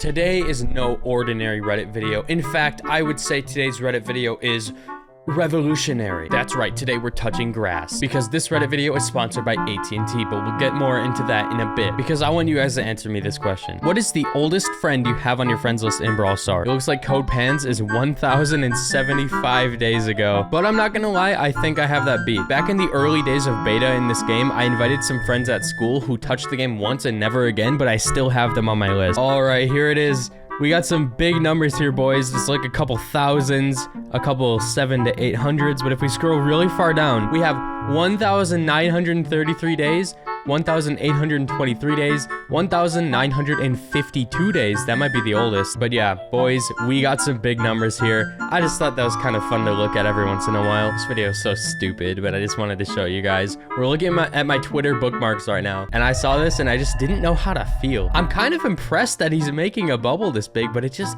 Today is no ordinary Reddit video. In fact, I would say today's Reddit video is revolutionary. That's right, today we're touching grass because this Reddit video is sponsored by AT&T, but we'll get more into that in a bit because I want you guys to answer me this question. What is the oldest friend you have on your friends list in Brawl Stars? It looks like Code Pans is 1,075 days ago, but I'm not gonna lie, I think I have that beat. Back in the early days of beta in this game, I invited some friends at school who touched the game once and never again, but I still have them on my list. All right, here it is. We got some big numbers here, boys. It's like a couple thousands, a couple 700 to 800s, but if we scroll really far down, we have 1,933 days, 1,823 days, 1,952 days. That might be the oldest. But yeah, boys, we got some big numbers here. I just thought that was kind of fun to look at every once in a while. This video is so stupid, but I just wanted to show you guys. We're looking at my Twitter bookmarks right now, and I saw this and I just didn't know how to feel. I'm kind of impressed that he's making a bubble this big, but it just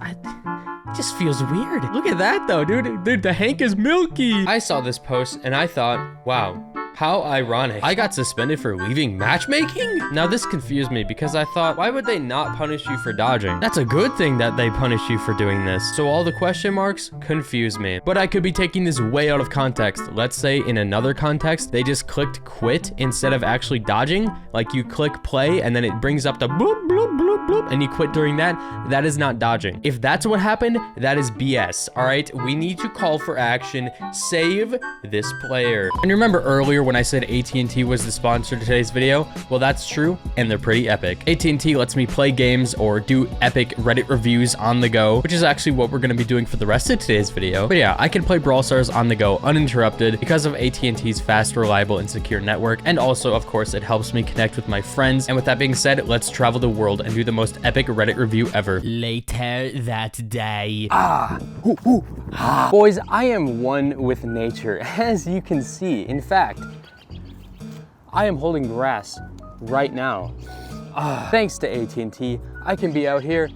feels weird. Look at that though, dude, the Hank is milky. I saw this post and I thought, wow, how ironic. I got suspended for leaving matchmaking? Now this confused me because I thought, why would they not punish you for dodging? That's a good thing that they punish you for doing this. So all the question marks confuse me. But I could be taking this way out of context. Let's say in another context, they just clicked quit instead of actually dodging. Like you click play and then it brings up the bloop, bloop, bloop, bloop, and you quit during that. That is not dodging. If that's what happened, that is BS. All right, we need to call for action. Save this player. And remember earlier when I said AT&T was the sponsor to today's video? Well, that's true, and they're pretty epic. AT&T lets me play games or do epic Reddit reviews on the go, which is actually what we're going to be doing for the rest of today's video. But yeah, I can play Brawl Stars on the go uninterrupted because of AT&T's fast, reliable, and secure network. And also, of course, it helps me connect with my friends. And with that being said, let's travel the world and do the most epic Reddit review ever. Later that day. Boys, I am one with nature, as you can see. In fact, I am holding grass right now. Thanks to AT&T, I can be out here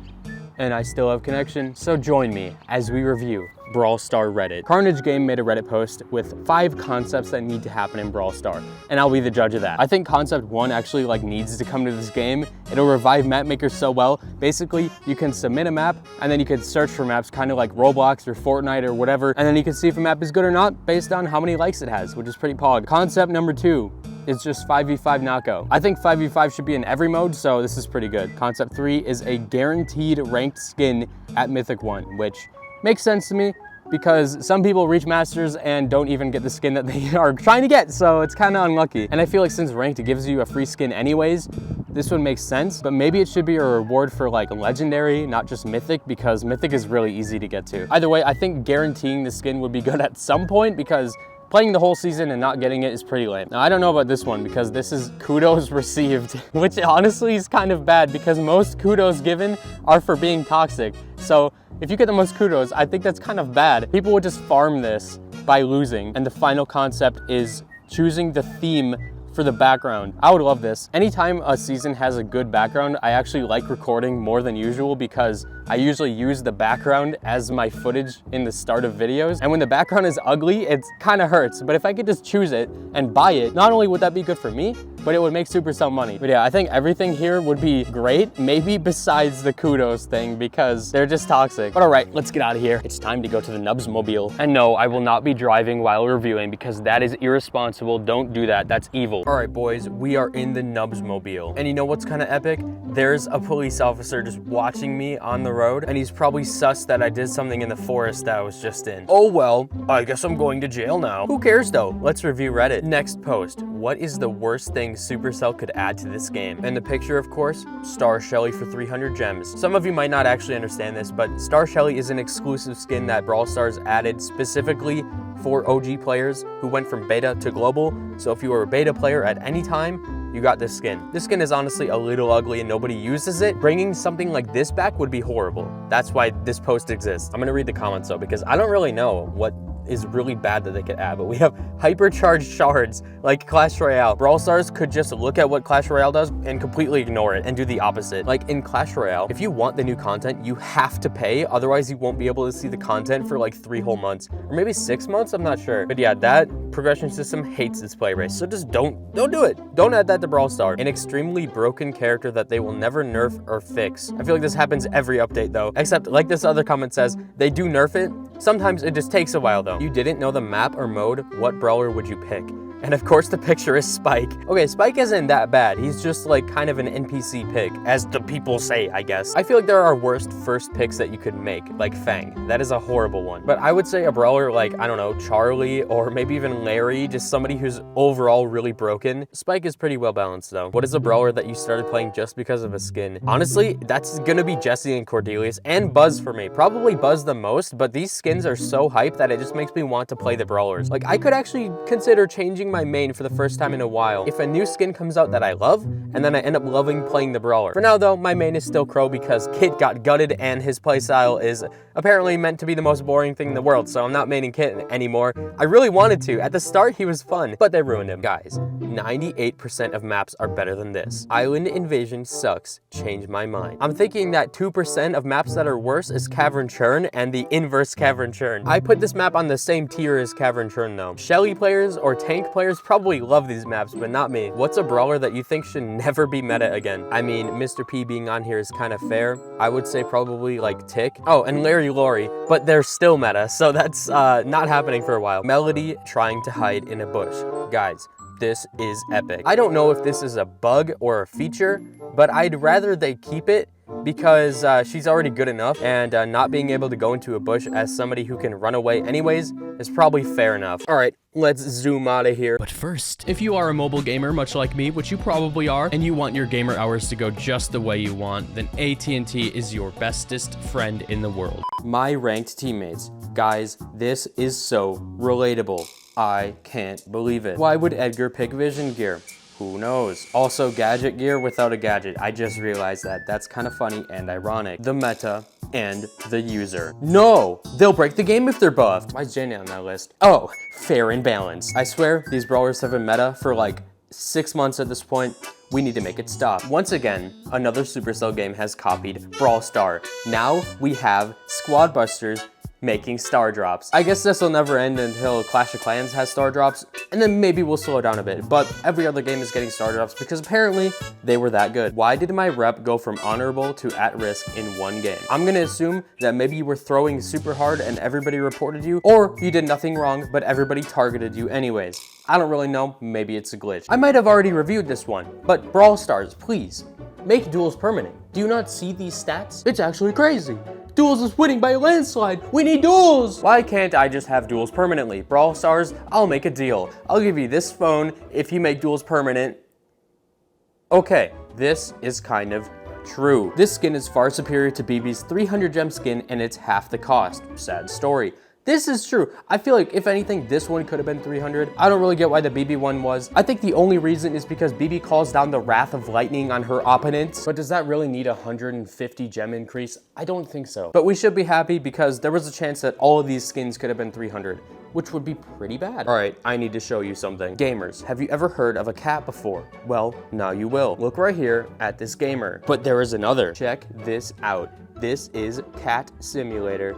and I still have connection. So join me as we review Brawl Star Reddit. Carnage Game made a Reddit post with 5 concepts that need to happen in Brawl Star, and I'll be the judge of that. I think concept 1 actually needs to come to this game. It'll revive map makers so well. Basically, you can submit a map and then you can search for maps kind of like Roblox or Fortnite or whatever, and then you can see if a map is good or not based on how many likes it has, which is pretty pog. Concept number 2. It's just 5v5 knockout. I think 5v5 should be in every mode, so this is pretty good. Concept 3 is a guaranteed ranked skin at Mythic 1, which makes sense to me because some people reach Masters and don't even get the skin that they are trying to get, so it's kind of unlucky. And I feel like since ranked gives you a free skin anyways, this would make sense, but maybe it should be a reward for legendary, not just mythic, because mythic is really easy to get to. Either way, I think guaranteeing the skin would be good at some point because playing the whole season and not getting it is pretty lame. Now, I don't know about this one because this is kudos received, which honestly is kind of bad because most kudos given are for being toxic. So if you get the most kudos, I think that's kind of bad. People would just farm this by losing. And the final concept is choosing the theme for the background. I would love this. Anytime a season has a good background, I actually like recording more than usual because I usually use the background as my footage in the start of videos. And when the background is ugly, it kind of hurts. But if I could just choose it and buy it, not only would that be good for me, but it would make Supercell money. But yeah, I think everything here would be great, maybe besides the kudos thing because they're just toxic. But all right, let's get out of here. It's time to go to the Nubs Mobile. And no, I will not be driving while reviewing because that is irresponsible. Don't do that, that's evil. All right, boys, we are in the Nubs Mobile. And you know what's kind of epic? There's a police officer just watching me on the road, and he's probably sus that I did something in the forest that I was just in. Oh well, I guess I'm going to jail now. Who cares though? Let's review Reddit. Next post, what is the worst thing Supercell could add to this game? And the picture, of course, Star Shelly for 300 gems. Some of you might not actually understand this, but Star Shelly is an exclusive skin that Brawl Stars added specifically for OG players who went from beta to global. So if you were a beta player at any time, you got this skin. This skin is honestly a little ugly and nobody uses it. Bringing something like this back would be horrible. That's why this post exists. I'm gonna read the comments though, because I don't really know what is really bad that they could add, but we have hypercharged shards like Clash Royale. Brawl Stars could just look at what Clash Royale does and completely ignore it and do the opposite. Like in Clash Royale, if you want the new content, you have to pay, otherwise you won't be able to see the content for like 3 whole months, or maybe 6 months, I'm not sure. But yeah, that progression system hates its play race, so just don't do it. Don't add that to Brawl Stars. An extremely broken character that they will never nerf or fix. I feel like this happens every update though, except like this other comment says, they do nerf it. Sometimes it just takes a while though. You didn't know the map or mode, what brawler would you pick? And of course the picture is Spike. Okay, Spike isn't that bad. He's just like kind of an NPC pick, as the people say, I guess. I feel like there are worst first picks that you could make, like Fang. That is a horrible one. But I would say a brawler like, I don't know, Charlie, or maybe even Larry, just somebody who's overall really broken. Spike is pretty well balanced though. What is a brawler that you started playing just because of a skin? Honestly, that's gonna be Jesse and Cordelius, and Buzz for me. Probably Buzz the most, but these skins are so hype that it just makes me want to play the brawlers. Like, I could actually consider changing my main for the first time in a while if a new skin comes out that I love, and then I end up loving playing the brawler. For now though, my main is still Crow because Kit got gutted and his playstyle is apparently meant to be the most boring thing in the world, so I'm not maining Kit anymore. I really wanted to. At the start, he was fun, but they ruined him. Guys, 98% of maps are better than this. Island Invasion sucks. Change my mind. I'm thinking that 2% of maps that are worse is Cavern Churn and the inverse Cavern Churn. I put this map on the same tier as Cavern Churn though. Shelly players or tank players probably love these maps, but not me. What's a brawler that you think should never be meta again? I mean, Mr. P being on here is kind of fair. I would say probably like Tick. Oh, and Larry Laurie, but they're still meta, so that's not happening for a while. Melody trying to hide in a bush. Guys, this is epic. I don't know if this is a bug or a feature, but I'd rather they keep it because she's already good enough, and not being able to go into a bush as somebody who can run away anyways is probably fair enough. All right, let's zoom out of here. But first, if you are a mobile gamer, much like me, which you probably are, and you want your gamer hours to go just the way you want, then AT&T is your bestest friend in the world. My ranked teammates. Guys, this is so relatable. I can't believe it. Why would Edgar pick Vision Gear? Who knows? Also, gadget gear without a gadget. I just realized that. That's kind of funny and ironic. The meta and the user. No! They'll break the game if they're buffed. Why is Jenny on that list? Oh, fair and balanced. I swear, these brawlers have been meta for like 6 months at this point. We need to make it stop. Once again, another Supercell game has copied Brawl Star. Now we have Squad Busters making star drops. I guess this will never end until Clash of Clans has star drops, and then maybe we'll slow down a bit, but every other game is getting star drops because apparently they were that good. Why did my rep go from honorable to at risk in one game? I'm gonna assume that maybe you were throwing super hard and everybody reported you, or you did nothing wrong, but everybody targeted you anyways. I don't really know, maybe it's a glitch. I might have already reviewed this one, but Brawl Stars, please, make duels permanent. Do you not see these stats? It's actually crazy. Duels is winning by a landslide. We need duels. Why can't I just have duels permanently? Brawl Stars, I'll make a deal. I'll give you this phone if you make duels permanent. Okay, this is kind of true. This skin is far superior to BB's 300 gem skin and it's half the cost. Sad story. This is true. I feel like, if anything, this one could have been 300. I don't really get why the BB one was. I think the only reason is because BB calls down the wrath of lightning on her opponents. But does that really need a 150 gem increase? I don't think so. But we should be happy because there was a chance that all of these skins could have been 300, which would be pretty bad. All right, I need to show you something. Gamers, have you ever heard of a cat before? Well, now you will. Look right here at this gamer. But there is another. Check this out. This is Cat Simulator.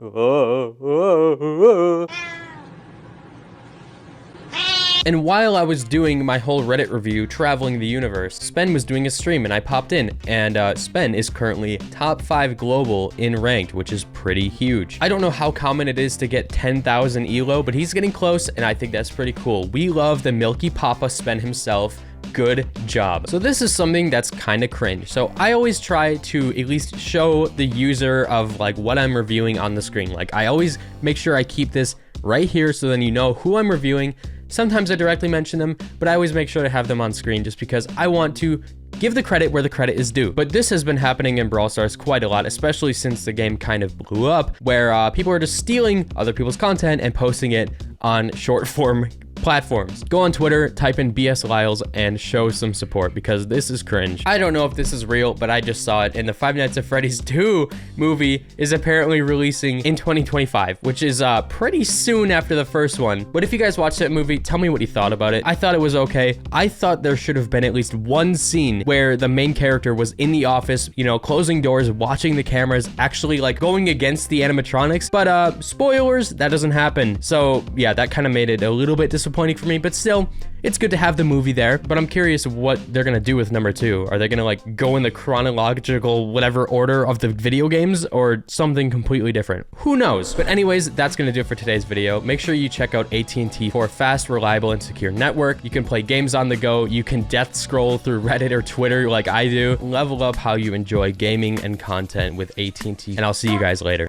And while I was doing my whole Reddit review, traveling the universe, Spen was doing a stream and I popped in, and Spen is currently top 5 global in ranked, which is pretty huge. I don't know how common it is to get 10,000 elo, but he's getting close, and I think that's pretty cool. We love the Milky Papa Spen himself. Good job. So this is something that's kind of cringe. So I always try to at least show the user of like what I'm reviewing on the screen. Like I always make sure I keep this right here so then you know who I'm reviewing. Sometimes I directly mention them, but I always make sure to have them on screen just because I want to give the credit where the credit is due. But this has been happening in Brawl Stars quite a lot, especially since the game kind of blew up, where people are just stealing other people's content and posting it on short form platforms. Go on Twitter, type in BS Lyles, and show some support because this is cringe. I don't know if this is real, but I just saw it, and the Five Nights at Freddy's 2 movie is apparently releasing in 2025, which is pretty soon after the first one. But if you guys watched that movie, tell me what you thought about it. I thought it was okay. I thought there should have been at least one scene where the main character was in the office, you know, closing doors, watching the cameras, actually like going against the animatronics. But spoilers, that doesn't happen. So yeah, that kind of made it a little bit disappointing for me, but still, it's good to have the movie there. But I'm curious what they're gonna do with number 2. Are they gonna like go in the chronological whatever order of the video games or something completely different? Who knows? But anyways, that's gonna do it for today's video. Make sure you check out AT&T for a fast, reliable, and secure network. You can play games on the go. You can death scroll through Reddit or Twitter like I do. Level up how you enjoy gaming and content with AT&T, and I'll see you guys later.